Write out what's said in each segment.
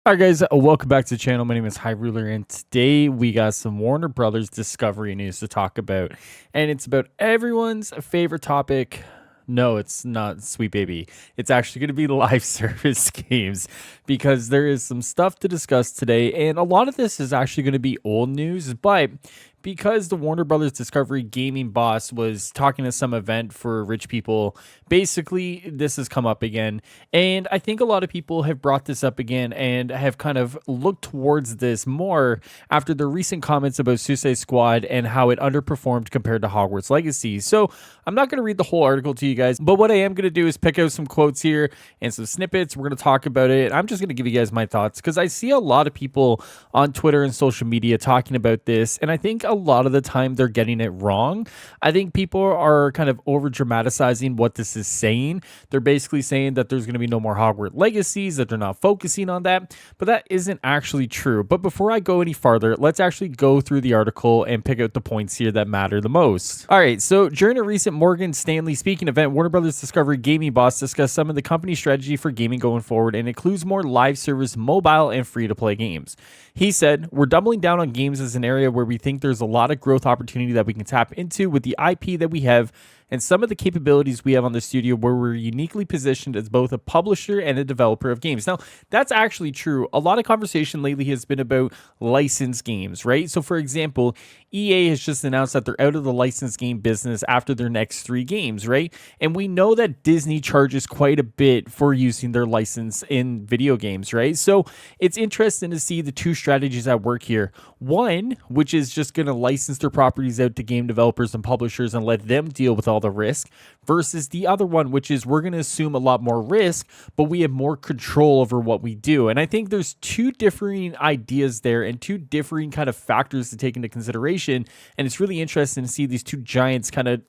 All right, guys, welcome back to the channel. My name is Highruler, and today we got some Warner Brothers Discovery news to talk about. And it's about everyone's favorite topic. No, it's not Sweet Baby. It's actually going to be live service games because there is some stuff to discuss today. And a lot of this is actually going to be old news, but because the Warner Brothers Discovery gaming boss was talking at some event for rich people, basically this has come up again. And I think a lot of people have brought this up again and have kind of looked towards this more after the recent comments about Suicide Squad and how it underperformed compared to Hogwarts Legacy. So I'm not going to read the whole article to you guys, but what I am going to do is pick out some quotes here and some snippets. We're going to talk about it. I'm just going to give you guys my thoughts because I see a lot of people on Twitter and social media talking about this, and I think a lot of the time they're getting it wrong. I think people are kind of over dramatizing what this is saying. They're basically saying that there's going to be no more Hogwarts Legacies, that they're not focusing on that, but that isn't actually true. But before I go any farther, let's actually go through the article and pick out the points here that matter the most. All right, so during a recent Morgan Stanley speaking event, Warner Brothers Discovery gaming boss discussed some of the company's strategy for gaming going forward and includes more live service, mobile, and free-to-play games. He said, "We're doubling down on games as an area where we think there's a lot of growth opportunity that we can tap into with the IP that we have and some of the capabilities we have on the studio where we're uniquely positioned as both a publisher and a developer of games." Now, that's actually true. A lot of conversation lately has been about licensed games, right? So, for example, EA has just announced that they're out of the licensed game business after their next 3 games, right? And we know that Disney charges quite a bit for using their license in video games, right? So, it's interesting to see the two strategies at work here. One, which is just going to license their properties out to game developers and publishers and let them deal with all the risk, versus the other one, which is we're going to assume a lot more risk, but we have more control over what we do. And I think there's two differing ideas there and two differing kind of factors to take into consideration. And it's really interesting to see these two giants kind of,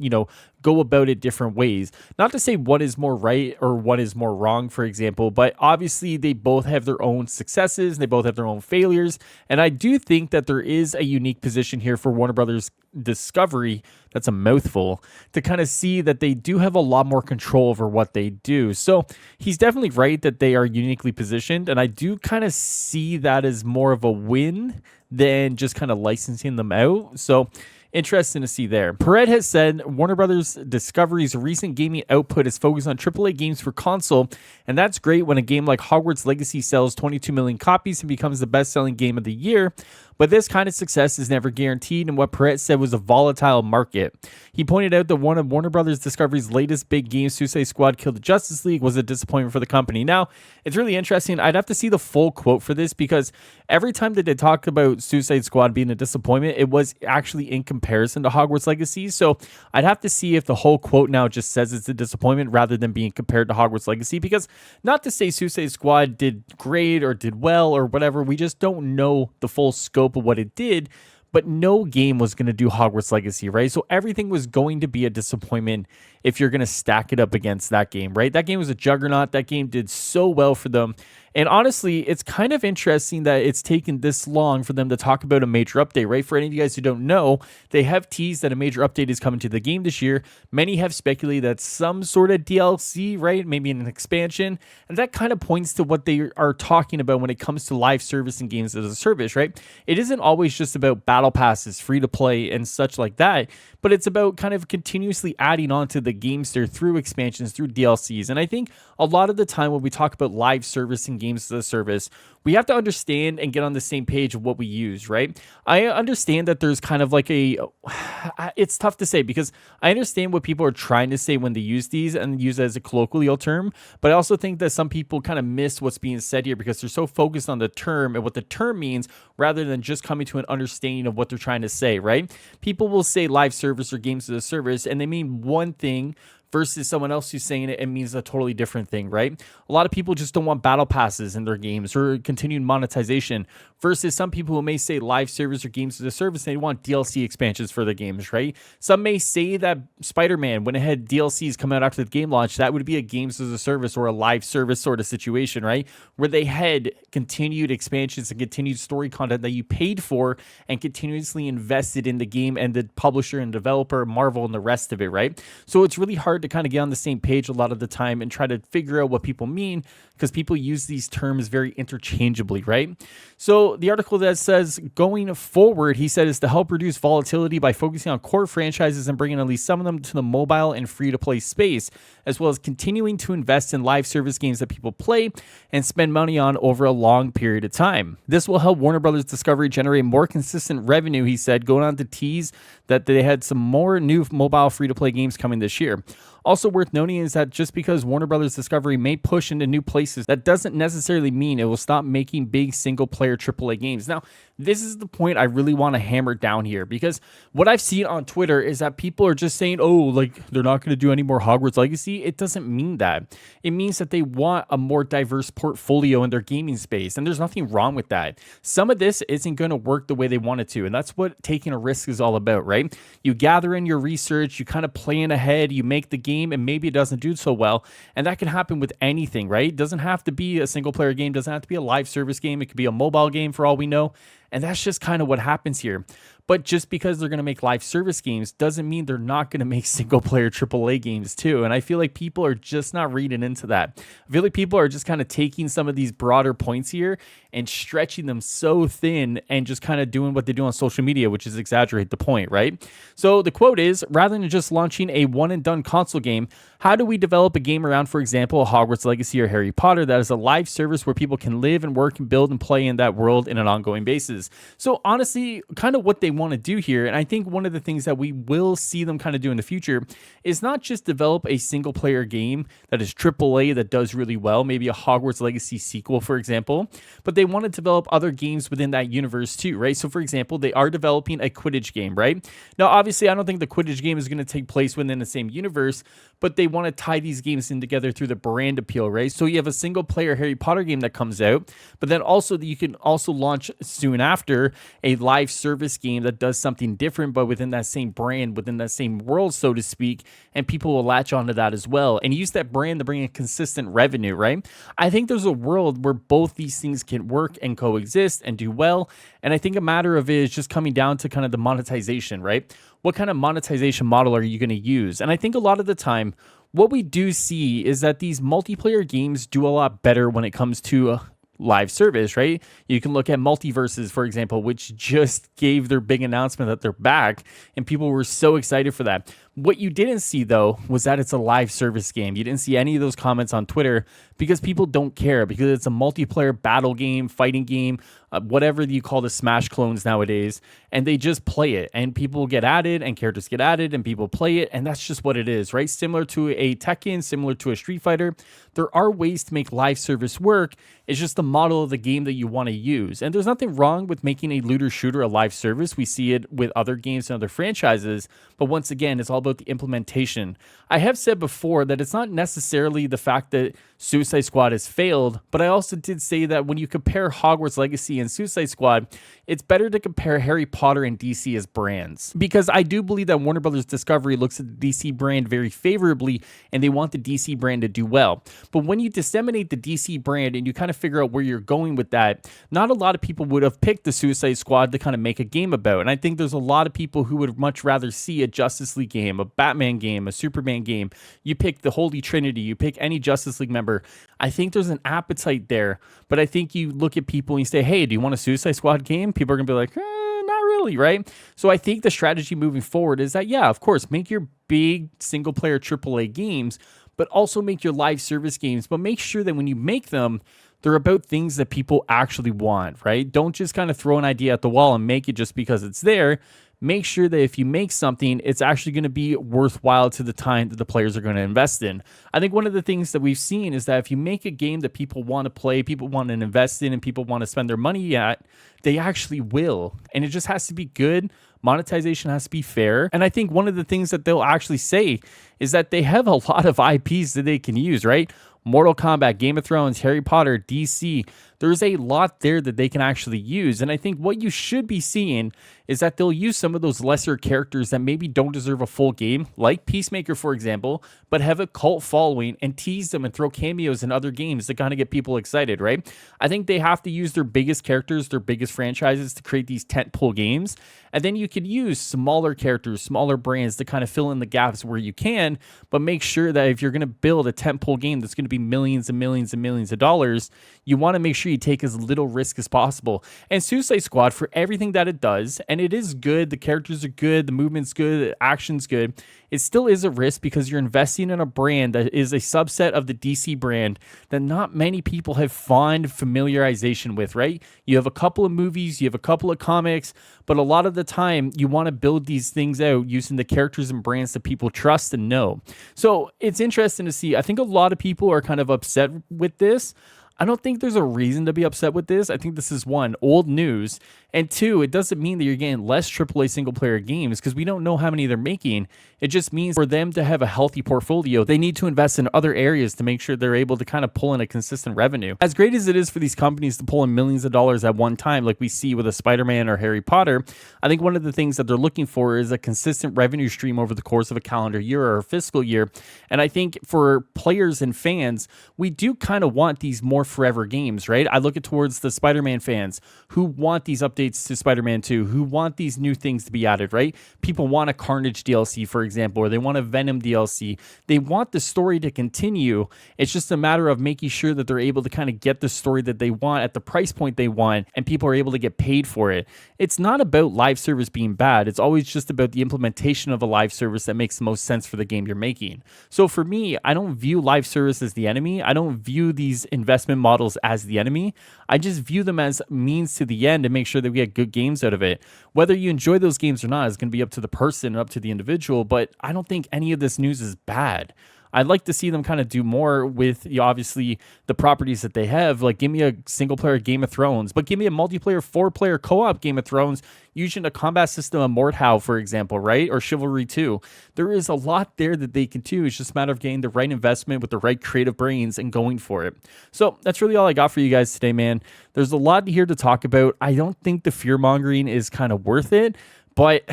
go about it different ways. Not to say one is more right or one is more wrong, for example, but obviously they both have their own successes, they both have their own failures. And I do think that there is a unique position here for Warner Brothers Discovery, that's a mouthful, to kind of see that they do have a lot more control over what they do. So he's definitely right that they are uniquely positioned, and I do kind of see that as more of a win than just kind of licensing them out. So interesting to see there. Perret has said Warner Brothers Discovery's recent gaming output is focused on AAA games for console, and that's great when a game like Hogwarts Legacy sells 22 million copies and becomes the best-selling game of the year. But this kind of success is never guaranteed in what Perret said was a volatile market. He pointed out that one of Warner Brothers Discovery's latest big games, Suicide Squad Kill the Justice League, was a disappointment for the company. Now, it's really interesting. I'd have to see the full quote for this because every time that they talk about Suicide Squad being a disappointment, it was actually in comparison to Hogwarts Legacy. So I'd have to see if the whole quote now just says it's a disappointment rather than being compared to Hogwarts Legacy, because not to say Suicide Squad did great or did well or whatever, we just don't know the full scope of what it did. But no game was going to do Hogwarts Legacy, right? So everything was going to be a disappointment if you're going to stack it up against that game, right? That game was a juggernaut. That game did so well for them. And honestly, it's kind of interesting that it's taken this long for them to talk about a major update, right? For any of you guys who don't know, they have teased that a major update is coming to the game this year. Many have speculated that some sort of DLC, right? Maybe an expansion. And that kind of points to what they are talking about when it comes to live service and games as a service, right? It isn't always just about battle passes, free to play, and such like that, but it's about kind of continuously adding on to the games there through expansions, through DLCs. And I think a lot of the time when we talk about live service and games as a service, we have to understand and get on the same page of what we use, right? I understand that there's kind of like it's tough to say because I understand what people are trying to say when they use these and use it as a colloquial term, but I also think that some people kind of miss what's being said here because they're so focused on the term and what the term means rather than just coming to an understanding of what they're trying to say, right? People will say live service or games as a service and they mean one thing versus someone else who's saying it means a totally different thing, right? A lot of people just don't want battle passes in their games or continued monetization versus some people who may say live service or games as a service, they want DLC expansions for their games, right? Some may say that Spider-Man, when it had DLCs come out after the game launch, that would be a games as a service or a live service sort of situation, right? Where they had continued expansions and continued story content that you paid for and continuously invested in the game and the publisher and developer, Marvel, and the rest of it, right? So it's really hard to kind of get on the same page a lot of the time and try to figure out what people mean because people use these terms very interchangeably tangibly, right? So the article that says going forward, he said, is to help reduce volatility by focusing on core franchises and bringing at least some of them to the mobile and free to play space, as well as continuing to invest in live service games that people play and spend money on over a long period of time. This will help Warner Brothers Discovery generate more consistent revenue, he said, going on to tease that they had some more new mobile free to play games coming this year. Also worth noting is that just because Warner Brothers Discovery may push into new places, that doesn't necessarily mean it will stop making big single player AAA games. Now, this is the point I really want to hammer down here, because what I've seen on Twitter is that people are just saying, oh, like they're not going to do any more Hogwarts Legacy. It doesn't mean that. It means that they want a more diverse portfolio in their gaming space, and there's nothing wrong with that. Some of this isn't going to work the way they want it to, and that's what taking a risk is all about, right? You gather in your research, you kind of plan ahead, you make the game, and maybe it doesn't do so well, and that can happen with anything, right? It doesn't have to be a single player game, doesn't have to be a live service game, it could be a mobile game for all we know, and that's just kind of what happens here. But just because they're going to make live service games doesn't mean they're not going to make single player AAA games too. And I feel like people are just not reading into that. I feel like people are just kind of taking some of these broader points here and stretching them so thin and just kind of doing what they do on social media, which is exaggerate the point, right? So the quote is, rather than just launching a one and done console game, how do we develop a game around, for example, Hogwarts Legacy or Harry Potter that is a live service where people can live and work and build and play in that world in an ongoing basis? So honestly, kind of what they want to do here, and I think one of the things that we will see them kind of do in the future is not just develop a single player game that is AAA that does really well, maybe a Hogwarts Legacy sequel, for example, but they want to develop other games within that universe too, right? So for example, they are developing a Quidditch game, right? Now, obviously, I don't think the Quidditch game is going to take place within the same universe, but they want to tie these games in together through the brand appeal, right? So you have a single player Harry Potter game that comes out, but then also you can also launch soon after a live service game that does something different, but within that same brand, within that same world, so to speak, and people will latch onto that as well and use that brand to bring in consistent revenue, right? I think there's a world where both these things can work and coexist and do well, and I think a matter of it is just coming down to kind of the monetization, right? What kind of monetization model are you going to use? And I think a lot of the time, what we do see is that these multiplayer games do a lot better when it comes to live service, right? You can look at Multiverses, for example, which just gave their big announcement that they're back, and people were so excited for that. What you didn't see, though, was that it's a live service game. You didn't see any of those comments on Twitter because people don't care, because it's a multiplayer battle game, fighting game, whatever you call the Smash clones nowadays, and they just play it, and people get added, and characters get added, and people play it, and that's just what it is, right? Similar to a Tekken, similar to a Street Fighter, there are ways to make live service work. It's just the model of the game that you want to use, and there's nothing wrong with making a looter shooter a live service. We see it with other games and other franchises, but once again, it's all about the implementation. I have said before that it's not necessarily the fact that Suicide Squad has failed, but I also did say that when you compare Hogwarts Legacy and Suicide Squad, it's better to compare Harry Potter and DC as brands, because I do believe that Warner Brothers Discovery looks at the DC brand very favorably and they want the DC brand to do well. But when you disseminate the DC brand and you kind of figure out where you're going with that, not a lot of people would have picked the Suicide Squad to kind of make a game about. And I think there's a lot of people who would much rather see a Justice League game, a Batman game, a Superman game. You pick the Holy Trinity, you pick any Justice League member. I think there's an appetite there, but I think you look at people and you say, hey, do you want a Suicide Squad game? People are going to be like, not really, right? So I think the strategy moving forward is that, yeah, of course, make your big single player AAA games, but also make your live service games, but make sure that when you make them, they're about things that people actually want, right? Don't just kind of throw an idea at the wall and make it just because it's there. Make sure that if you make something, it's actually going to be worthwhile to the time that the players are going to invest in. I think one of the things that we've seen is that if you make a game that people want to play, people want to invest in, and people want to spend their money at, they actually will. And it just has to be good. Monetization has to be fair. And I think one of the things that they'll actually say is that they have a lot of IPs that they can use, right? Mortal Kombat, Game of Thrones, Harry Potter, DC. There's a lot there that they can actually use. And I think what you should be seeing is that they'll use some of those lesser characters that maybe don't deserve a full game, like Peacemaker, for example, but have a cult following and tease them and throw cameos in other games to kind of get people excited, right? I think they have to use their biggest characters, their biggest franchises to create these tentpole games. And then you could use smaller characters, smaller brands to kind of fill in the gaps where you can, but make sure that if you're going to build a tentpole game that's going to be millions and millions and millions of dollars, you want to make sure sure you take as little risk as possible. And Suicide Squad, for everything that it does, and it is good, the characters are good, the movement's good, the action's good, it still is a risk because you're investing in a brand that is a subset of the DC brand that not many people have fond familiarization with, right? You have a couple of movies, you have a couple of comics, but a lot of the time you want to build these things out using the characters and brands that people trust and know. So it's interesting to see. I think a lot of people are kind of upset with this. I don't think there's a reason to be upset with this. I think this is one, old news. And two, it doesn't mean that you're getting less AAA single player games because we don't know how many they're making. It just means for them to have a healthy portfolio, they need to invest in other areas to make sure they're able to kind of pull in a consistent revenue. As great as it is for these companies to pull in millions of dollars at one time, like we see with a Spider-Man or Harry Potter, I think one of the things that they're looking for is a consistent revenue stream over the course of a calendar year or a fiscal year. And I think for players and fans, we do kind of want these more forever games, right? I look at towards the Spider-Man fans who want these updates to Spider-Man 2, who want these new things to be added, right? People want a Carnage DLC, for example, or they want a Venom DLC. They want the story to continue. It's just a matter of making sure that they're able to kind of get the story that they want at the price point they want, and people are able to get paid for it. It's not about live service being bad. It's always just about the implementation of a live service that makes the most sense for the game you're making. So for me, I don't view live service as the enemy. I don't view these investment models as the enemy. I just view them as means to the end to make sure that we get good games out of it. Whether you enjoy those games or not is going to be up to the person and up to the individual, but I don't think any of this news is bad. I'd like to see them kind of do more with, obviously, the properties that they have. Like, give me a single-player Game of Thrones, but give me a multiplayer, four-player co-op Game of Thrones using a combat system of Mordhau, for example, right? Or Chivalry 2. There is a lot there that they can do. It's just a matter of getting the right investment with the right creative brains and going for it. So that's really all I got for you guys today, man. There's a lot here to talk about. I don't think the fear-mongering is kind of worth it, but,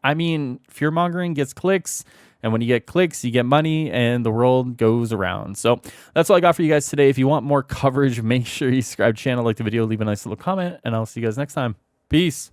I mean, fear-mongering gets clicks. And when you get clicks, you get money, and the world goes around. So that's all I got for you guys today. If you want more coverage, make sure you subscribe to the channel, like the video, leave a nice little comment, and I'll see you guys next time. Peace.